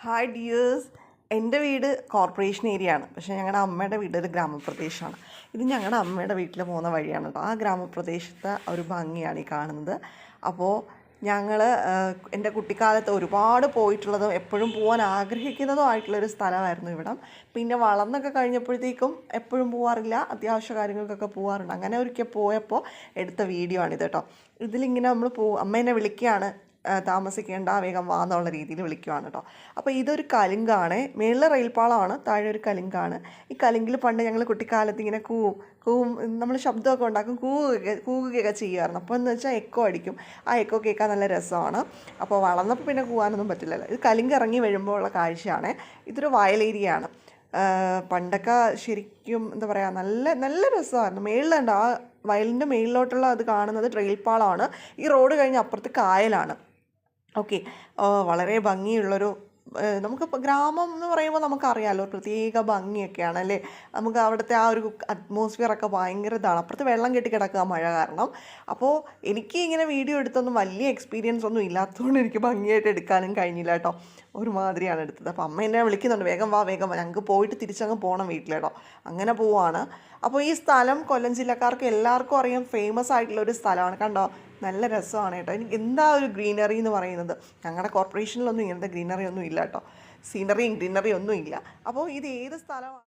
Hi dears, എൻ്റെ വീട് corporation area ആണ്. പക്ഷേ ഞങ്ങളുടെ അമ്മയുടെ വീട് ഒരു ഗ്രാമപ്രദേശമാണ്. ഇത് ഞങ്ങളുടെ അമ്മയുടെ വീട്ടിൽ പോകുന്ന വഴിയാണ് കേട്ടോ. ആ ഗ്രാമപ്രദേശത്തെ ഒരു ഭംഗിയാണ് ഈ കാണുന്നത്. അപ്പോൾ ഞങ്ങൾ എൻ്റെ കുട്ടിക്കാലത്ത് ഒരുപാട് പോയിട്ടുള്ളതും എപ്പോഴും പോകാൻ ആഗ്രഹിക്കുന്നതും ആയിട്ടുള്ളൊരു സ്ഥലമായിരുന്നു ഇവിടം. പിന്നെ വളർന്നൊക്കെ കഴിഞ്ഞപ്പോഴത്തേക്കും എപ്പോഴും പോകാറില്ല, അത്യാവശ്യ കാര്യങ്ങൾക്കൊക്കെ പോകാറുണ്ട്. അങ്ങനെ ഒരിക്കൽ പോയപ്പോൾ എടുത്ത വീഡിയോ ആണിത് കേട്ടോ. ഇതിലിങ്ങനെ നമ്മൾ അമ്മ എന്നെ വിളിക്കുകയാണ്, താമസിക്കേണ്ട, വേഗം വാ എന്നുള്ള രീതിയിൽ വിളിക്കുവാണ് കേട്ടോ. അപ്പോൾ ഇതൊരു കലുങ്കാണ്, മേളിലെ റെയിൽപ്പാളമാണ്, താഴെ ഒരു കലുങ്കാണ്. ഈ കലുങ്കിൽ പണ്ട് ഞങ്ങൾ കുട്ടിക്കാലത്ത് ഇങ്ങനെ കൂവും നമ്മൾ ശബ്ദമൊക്കെ ഉണ്ടാക്കും, കൂകുകയൊക്കെ ചെയ്യുമായിരുന്നു. അപ്പോൾ എന്ന് വെച്ചാൽ എക്കോ അടിക്കും. ആ എക്കോ കേൾക്കാൻ നല്ല രസമാണ്. അപ്പോൾ വളർന്നപ്പോൾ പിന്നെ കൂവാനൊന്നും പറ്റില്ലല്ലോ. ഇത് കലുങ്ക് ഇറങ്ങി വരുമ്പോൾ ഉള്ള കാഴ്ചയാണ്. ഇതൊരു വയലേരിയയാണ്. പണ്ടൊക്കെ ശരിക്കും എന്താ പറയുക, നല്ല നല്ല രസമായിരുന്നു. മേളിലുണ്ട്, ആ വയലിൻ്റെ മേളിലോട്ടുള്ള അത് കാണുന്നത് റെയിൽപ്പാളമാണ്. ഈ റോഡ് കഴിഞ്ഞ് അപ്പുറത്ത് കായലാണ്. ഓക്കെ, വളരെ ഭംഗിയുള്ളൊരു, നമുക്കിപ്പോൾ ഗ്രാമം എന്ന് പറയുമ്പോൾ നമുക്കറിയാമല്ലോ, പ്രത്യേക ഭംഗിയൊക്കെയാണ് അല്ലേ. നമുക്ക് അവിടുത്തെ ആ ഒരു അറ്റ്മോസ്ഫിയറൊക്കെ ഭയങ്കര ഇതാണ്. അപ്പുറത്ത് വെള്ളം കെട്ടി കിടക്കുക മഴ കാരണം. അപ്പോൾ എനിക്ക് ഇങ്ങനെ വീഡിയോ എടുത്തൊന്നും വലിയ എക്സ്പീരിയൻസ് ഒന്നും ഇല്ലാത്തതുകൊണ്ട് എനിക്ക് ഭംഗിയായിട്ട് എടുക്കാനും കഴിഞ്ഞില്ല കേട്ടോ. ഒരുമാതിരിയാണ് എടുത്തത്. അപ്പോൾ അമ്മ എന്നെ വിളിക്കുന്നുണ്ട്, വേഗം വാ വേഗം വാ, ഞങ്ങൾക്ക് പോയിട്ട് തിരിച്ചങ്ങ് പോകണം വീട്ടിലേട്ടോ. അങ്ങനെ പോവാണ്. അപ്പോൾ ഈ സ്ഥലം കൊല്ലം ജില്ലക്കാർക്ക് എല്ലാവർക്കും അറിയാം, ഫേമസ് ആയിട്ടുള്ളൊരു സ്ഥലമാണ്. കണ്ടോ, നല്ല രസമാണ് കേട്ടോ. എനിക്ക് എന്താ ഒരു ഗ്രീനറി എന്ന് പറയുന്നത്. ഞങ്ങളുടെ കോർപ്പറേഷനിലൊന്നും ഇങ്ങനത്തെ ഗ്രീനറി ഒന്നും ഇല്ല കേട്ടോ. സീനറിയും ഗ്രീനറിയും ഒന്നും ഇല്ല. അപ്പോൾ ഇത് ഏത് സ്ഥലമാണ്?